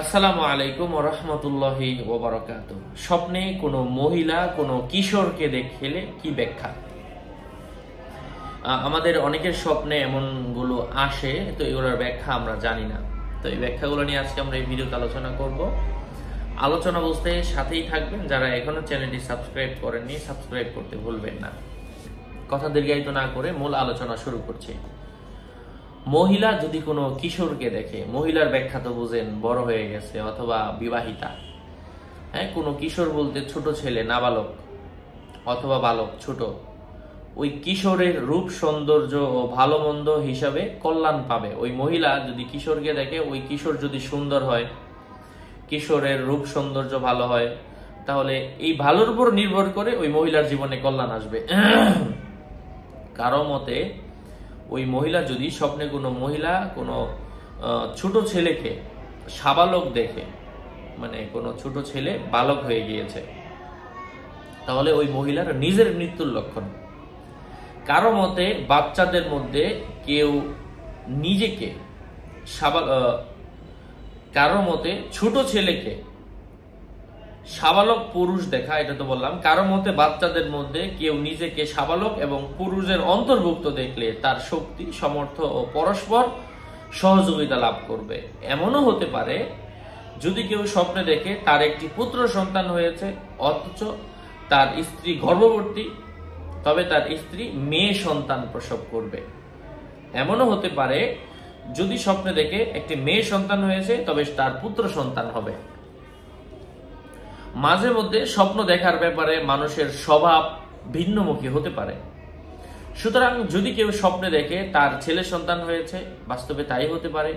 আসসালামু আলাইকুম ওয়া রাহমাতুল্লাহি ওয়া বারাকাতুহু। স্বপ্নে কোনো মহিলা কোনো কিশোরকে দেখলে কি ব্যাখ্যা? আমাদের অনেকের স্বপ্নে এমনগুলো আসে, তো এগুলোর ব্যাখ্যা আমরা জানি না। তো এই ব্যাখ্যাগুলো নিয়ে আজকে আমরা এই ভিডিওতে আলোচনা করব। আলোচনা বুঝতে সাথেই থাকবেন। যারা এখনো চ্যানেলটি সাবস্ক্রাইব করেননি, সাবস্ক্রাইব করতে ভুলবেন না। কথা দীর্ঘায়িত না করে মূল আলোচনা শুরু করছি। মহিলা যদি কোনো কিশোরকে দেখে, মহিলার ব্যাখ্যা তো বুঝেন, বড় হয়ে গেছে অথবা বিবাহিতা। কোনো কিশোর বলতে ছোট ছেলে, নাবালক অথবা বালক, ছোট। ওই কিশোরের রূপ সৌন্দর্য ও ভালো মন্দ হিসাবে কল্যাণ পাবে। ওই মহিলা যদি কিশোরকে দেখে, ওই কিশোর যদি সুন্দর হয়, কিশোরের রূপ সৌন্দর্য ভালো হয়, তাহলে এই ভালোর উপর নির্ভর করে ওই মহিলার জীবনে কল্যাণ আসবে। কারো মতে ওই মহিলা যদি স্বপ্নে কোনো মহিলা কোনো ছোট ছেলেকে সাবালক দেখে, মানে কোনো ছোট ছেলে বালক হয়ে গিয়েছে, তাহলে ওই মহিলার নিজের মৃত্যুর লক্ষণ। কারো মতে বাচ্চাদের মধ্যে কেউ নিজেকে কারো মতে ছোট ছেলেকে সাবালক পুরুষ দেখা, এটা তো বললাম। কারো মতে বাচ্চাদের মধ্যে কেউ নিজেকে সাবালক এবং পুরুষের অন্তর্ভুক্ত দেখলে তার শক্তি, সামর্থ্য ও পরস্পর সহযোগিতা লাভ করবে। এমনও হতে পারে যদি কেউ স্বপ্নে দেখে তার একটি পুত্র সন্তান হয়েছে অথচ তার স্ত্রী গর্ভবতী, তবে তার স্ত্রী মেয়ে সন্তান প্রসব করবে। এমনও হতে পারে যদি স্বপ্নে দেখে একটি মেয়ে সন্তান হয়েছে তবে তার পুত্র সন্তান হবে। মাঝে মধ্যে স্বপ্ন দেখার ব্যাপারে মানুষের স্বভাব ভিন্নমুখী হতে পারে। সুতরাং যদি কেউ স্বপ্নে দেখে তার ছেলে সন্তান হয়েছে, বাস্তবে তাই হতে পারে।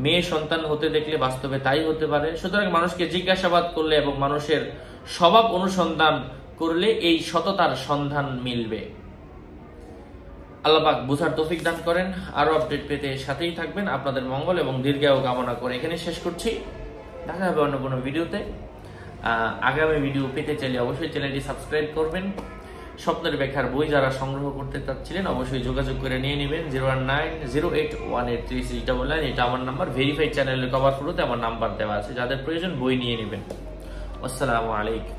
মেয়ে সন্তান হতে দেখলে বাস্তবে তাই হতে পারে। সুতরাং মানুষকে জিজ্ঞাসাবাদ করলে এবং মানুষের স্বভাব অনুসন্ধান করলে এই সততার সন্ধান মিলবে। আল্লাহ পাক বুঝার তৌফিক দান করেন। আরো আপডেট পেতে সাথেই থাকবেন। আপনাদের মঙ্গল এবং দীর্ঘায়ু কামনা করে এখানে শেষ করছি। দেখা হবে অন্য কোনো ভিডিওতে। আগামী ভিডিও পেতে চাইলে অবশ্যই চ্যানেলটি সাবস্ক্রাইব করবেন। স্বপ্নের ব্যাখ্যার বই যারা সংগ্রহ করতে চাচ্ছিলেন অবশ্যই যোগাযোগ করে নিয়ে নেবেন। 01908183699, এটা আমার নাম্বার। ভেরিফাইড চ্যানেলের কভার ফটোতে আমার নাম্বার দেওয়া আছে। যাদের প্রয়োজন বই নিয়ে নেবেন। আসসালামু আলাইকুম।